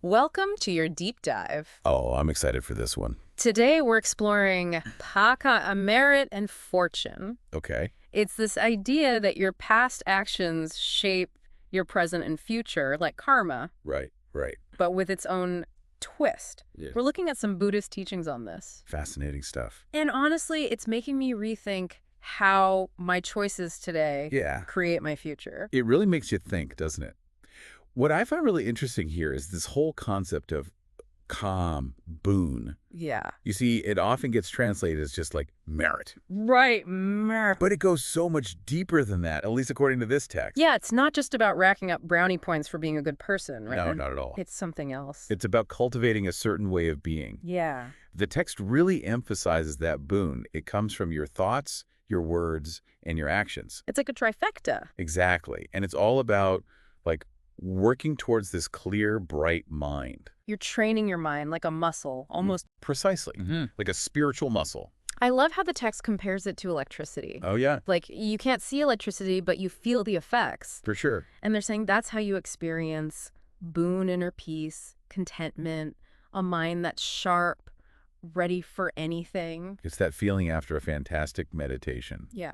Welcome to your deep dive. Oh, I'm excited for this one. Today we're exploring Paka, merit and fortune. Okay. It's this idea that your past actions shape your present and future, like karma, Right, right. but with its own twist. Yeah. We're looking at some Buddhist teachings on this. Fascinating stuff. And honestly, it's making me rethink how my choices today Yeah. create my future. It really makes you think, doesn't it? What I find really interesting here is this whole concept of calm, boon. Yeah. You see, it often gets translated as just like merit. Right. But it goes so much deeper than that, at least according to this text. Yeah, it's not just about racking up brownie points for being a good person, right? No, not at all. It's something else. It's about cultivating a certain way of being. Yeah. The text really emphasizes that boon. It comes from your thoughts, your words, and your actions. It's like a trifecta. Exactly. And it's all about, like, working towards this clear, bright mind. You're training your mind like a muscle, almost. Precisely. Like a spiritual muscle. I love how the text compares it to electricity. Oh, yeah, Like, you can't see electricity, but you feel the effects. for sure. And they're saying that's how you experience boon, inner peace, contentment, a mind that's sharp, ready for anything. It's that feeling after a fantastic meditation. Yeah.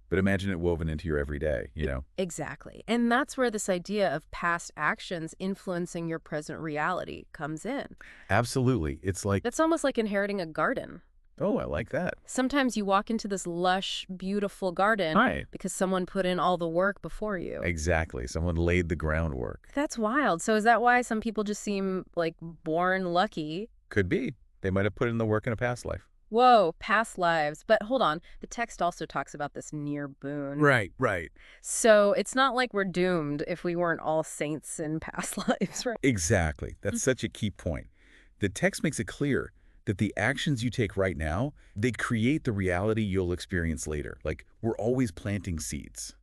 But imagine it woven into your everyday, you know? Exactly. And that's where this idea of past actions influencing your present reality comes in. Absolutely. It's like, That's almost like inheriting a garden. oh, I like that. Sometimes you walk into this lush, beautiful garden Right. because someone put in all the work before you. Exactly. Someone laid the groundwork. That's wild. So is that why some people just seem like born lucky? Could be. They might have put in the work in a past life. Whoa, past lives. But hold on, the text also talks about this near boon. Right, right. So it's not like we're doomed if we weren't all saints in past lives, right? Exactly. That's such a key point. The text makes it clear that the actions you take right now, they create the reality you'll experience later. Like, we're always planting seeds.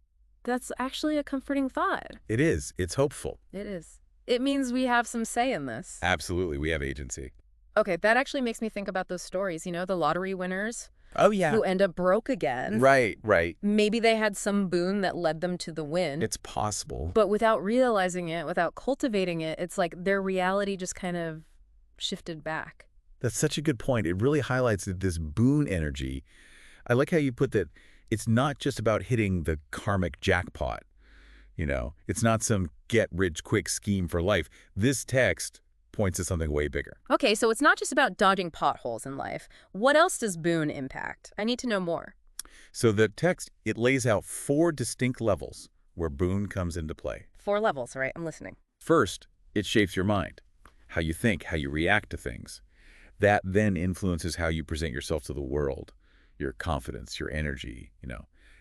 That's actually a comforting thought. It is. It's hopeful. It is. It means we have some say in this. Absolutely. We have agency. Okay, that actually makes me think about those stories, the lottery winners Oh, yeah. who end up broke again. Right, right. Maybe they had some boon that led them to the win. It's possible. But without realizing it, without cultivating it, it's like their reality just kind of shifted back. That's such a good point. It really highlights that this boon energy. I like how you put that it's not just about hitting the karmic jackpot. It's not some get-rich-quick scheme for life. This text points to something way bigger. Okay, so it's not just about dodging potholes in life. What else does boon impact? I need to know more. So the text, it lays out 4 distinct levels where boon comes into play. 4 levels, right? I'm listening. First, it shapes your mind, how you think, how you react to things. That then influences how you present yourself to the world, your confidence, your energy,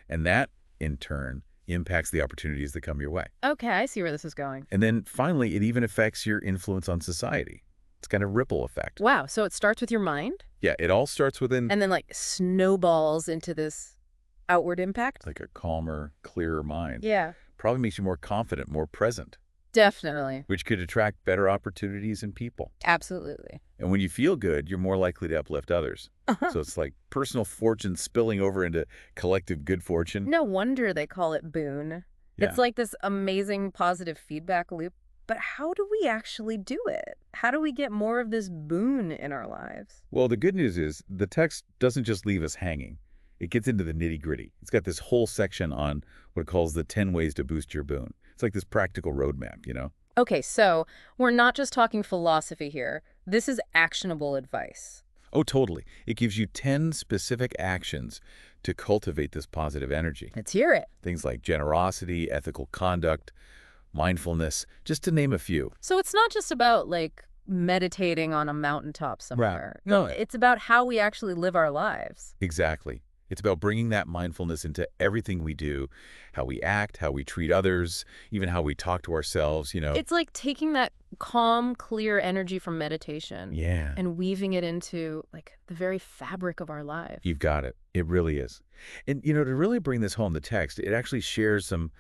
And that, in turn, impacts the opportunities that come your way. Okay, I see where this is going. And then finally, it even affects your influence on society. It's kind of ripple effect. Wow, so it starts with your mind Yeah, it all starts within and then like snowballs into this outward impact? like a calmer, clearer mind. Yeah, Probably makes you more confident, more present, definitely. which could attract better opportunities and people. Absolutely. And when you feel good, you're more likely to uplift others. So it's like personal fortune spilling over into collective good fortune. No wonder they call it boon. Yeah. It's like this amazing positive feedback loop. But how do we actually do it? How do we get more of this boon in our lives? Well, the good news is the text doesn't just leave us hanging. It gets into the nitty-gritty. It's got this whole section on what it calls the 10 ways to boost your boon. It's like this practical roadmap. Okay, so we're not just talking philosophy here. This is actionable advice. Oh, totally. It gives you 10 specific actions to cultivate this positive energy. Let's hear it. Things like generosity, ethical conduct, mindfulness, just to name a few. So it's not just about like meditating on a mountaintop somewhere. No, It's about how we actually live our lives. exactly. It's about bringing that mindfulness into everything we do, how we act, how we treat others, even how we talk to ourselves. It's like taking that calm, clear energy from meditation Yeah, and weaving it into like the very fabric of our life. you've got it. It really is. And, to really bring this home, the text, it actually shares some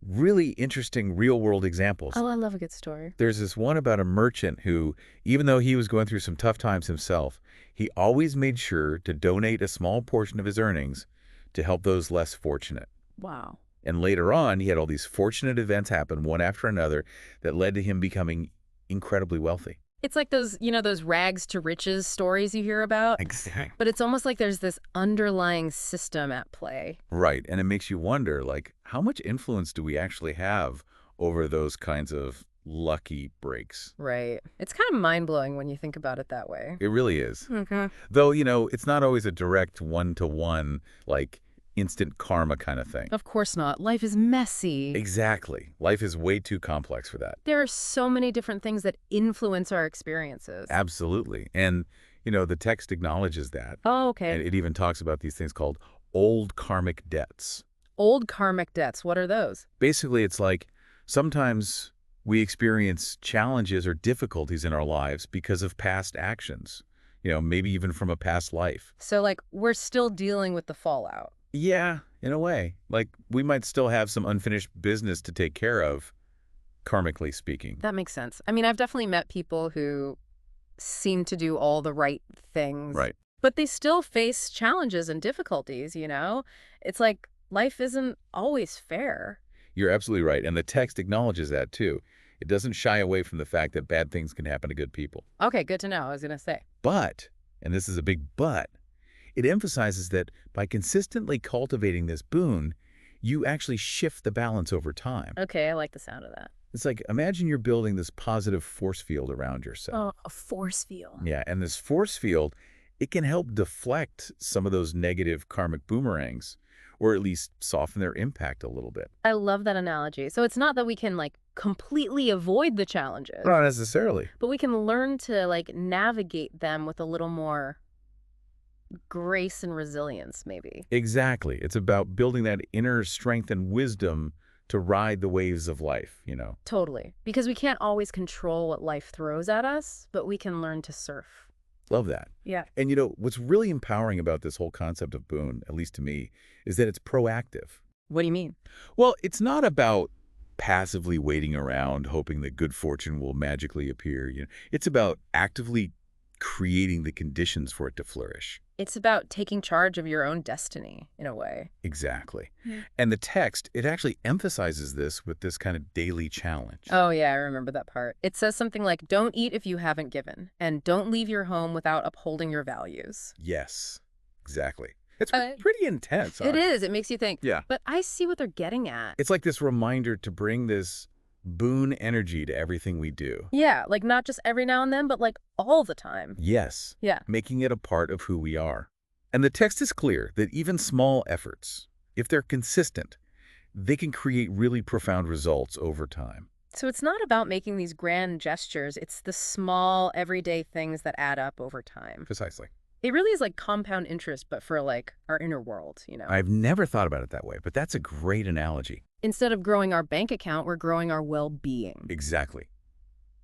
really interesting real-world examples. Oh, I love a good story. There's this one about a merchant who, even though he was going through some tough times himself, he always made sure to donate a small portion of his earnings to help those less fortunate. Wow. And later on, he had all these fortunate events happen one after another that led to him becoming incredibly wealthy. It's like those rags to riches stories you hear about, Exactly. but it's almost like there's this underlying system at play. Right. And it makes you wonder, like, how much influence do we actually have over those kinds of lucky breaks? Right. It's kind of mind-blowing when you think about it that way. It really is. Okay. Though, it's not always a direct one-to-one, like, instant karma kind of thing. Of course not. Life is messy. Exactly. Life is way too complex for that. There are so many different things that influence our experiences. Absolutely. And, the text acknowledges that. Oh, And okay. it even talks about these things called old karmic debts. Old karmic debts. What are those? Basically, it's like sometimes we experience challenges or difficulties in our lives because of past actions, maybe even from a past life. So, like, we're still dealing with the fallout. Yeah, in a way. Like, we might still have some unfinished business to take care of, karmically speaking. That makes sense. I mean, I've definitely met people who seem to do all the right things, Right. but they still face challenges and difficulties. It's like life isn't always fair. You're absolutely right. And the text acknowledges that, too. It doesn't shy away from the fact that bad things can happen to good people. Okay, good to know. I was going to say. But, and this is a big but, it emphasizes that by consistently cultivating this boon, you actually shift the balance over time. Okay, I like the sound of that. It's like, imagine you're building this positive force field around yourself. Oh, a force field. Yeah, and this force field, it can help deflect some of those negative karmic boomerangs, or at least soften their impact a little bit. I love that analogy. So it's not that we can like completely avoid the challenges, Not necessarily. but we can learn to like navigate them with a little more grace and resilience, maybe. Exactly. It's about building that inner strength and wisdom to ride the waves of life. Totally. Because we can't always control what life throws at us, but we can learn to surf. Love that. Yeah. And what's really empowering about this whole concept of boon, at least to me, is that it's proactive. What do you mean? Well, it's not about passively waiting around hoping that good fortune will magically appear. It's about actively creating the conditions for it to flourish. It's about taking charge of your own destiny, in a way. Exactly. Yeah. And the text, it actually emphasizes this with this kind of daily challenge. Oh, yeah, I remember that part. It says something like, don't eat if you haven't given, and don't leave your home without upholding your values. Yes, exactly. It's Uh, pretty intense. It is. It makes you think. Yeah. But I see what they're getting at. It's like this reminder to bring this boon energy to everything we do. Yeah, like not just every now and then, but like all the time. Yes, Yeah. making it a part of who we are. And the text is clear that even small efforts, if they're consistent, they can create really profound results over time. So it's not about making these grand gestures. It's the small, everyday things that add up over time. Precisely. It really is like compound interest, but for like our inner world. I've never thought about it that way, but that's a great analogy. Instead of growing our bank account, we're growing our well-being. Exactly.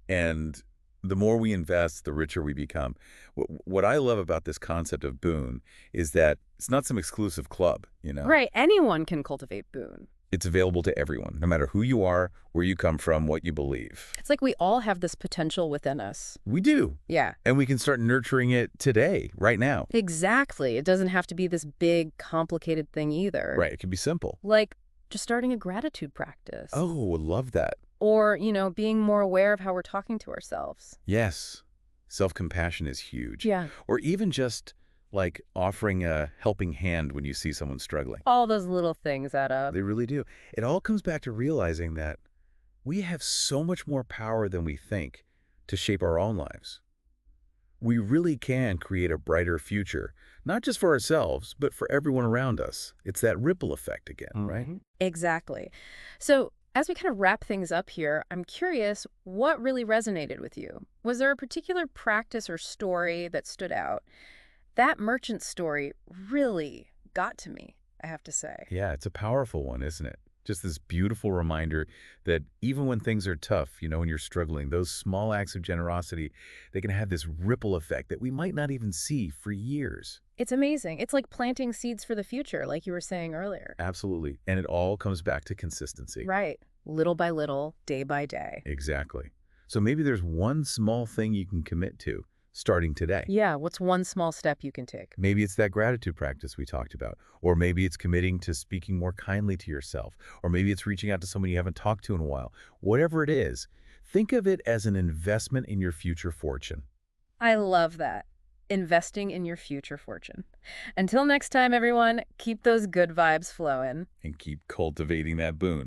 And the more we invest, the richer we become. What I love about this concept of boon is that it's not some exclusive club. Right. Anyone can cultivate boon. It's available to everyone, no matter who you are, where you come from, what you believe. It's like we all have this potential within us. We do. Yeah. And we can start nurturing it today, right now. Exactly. It doesn't have to be this big, complicated thing either. Right. It can be simple. Like just starting a gratitude practice. Oh, love that. Or, being more aware of how we're talking to ourselves. Yes. Self-compassion is huge. Yeah. Or even just like offering a helping hand when you see someone struggling. All those little things add up. They really do. It all comes back to realizing that we have so much more power than we think to shape our own lives. We really can create a brighter future, not just for ourselves, but for everyone around us. It's that ripple effect again, right? Exactly. So as we kind of wrap things up here, I'm curious, what really resonated with you? Was there a particular practice or story that stood out? That merchant story really got to me, I have to say. Yeah, it's a powerful one, isn't it? Just this beautiful reminder that even when things are tough, when you're struggling, those small acts of generosity, they can have this ripple effect that we might not even see for years. It's amazing. It's like planting seeds for the future, like you were saying earlier. Absolutely. And it all comes back to consistency. Right. Little by little, day by day. Exactly. So maybe there's one small thing you can commit to starting today. Yeah, what's one small step you can take? Maybe it's that gratitude practice we talked about, or maybe it's committing to speaking more kindly to yourself, or maybe it's reaching out to someone you haven't talked to in a while. Whatever it is, Think of it as an investment in your future fortune. I love that. Investing in your future fortune. Until next time, everyone, keep those good vibes flowing. And keep cultivating that boon.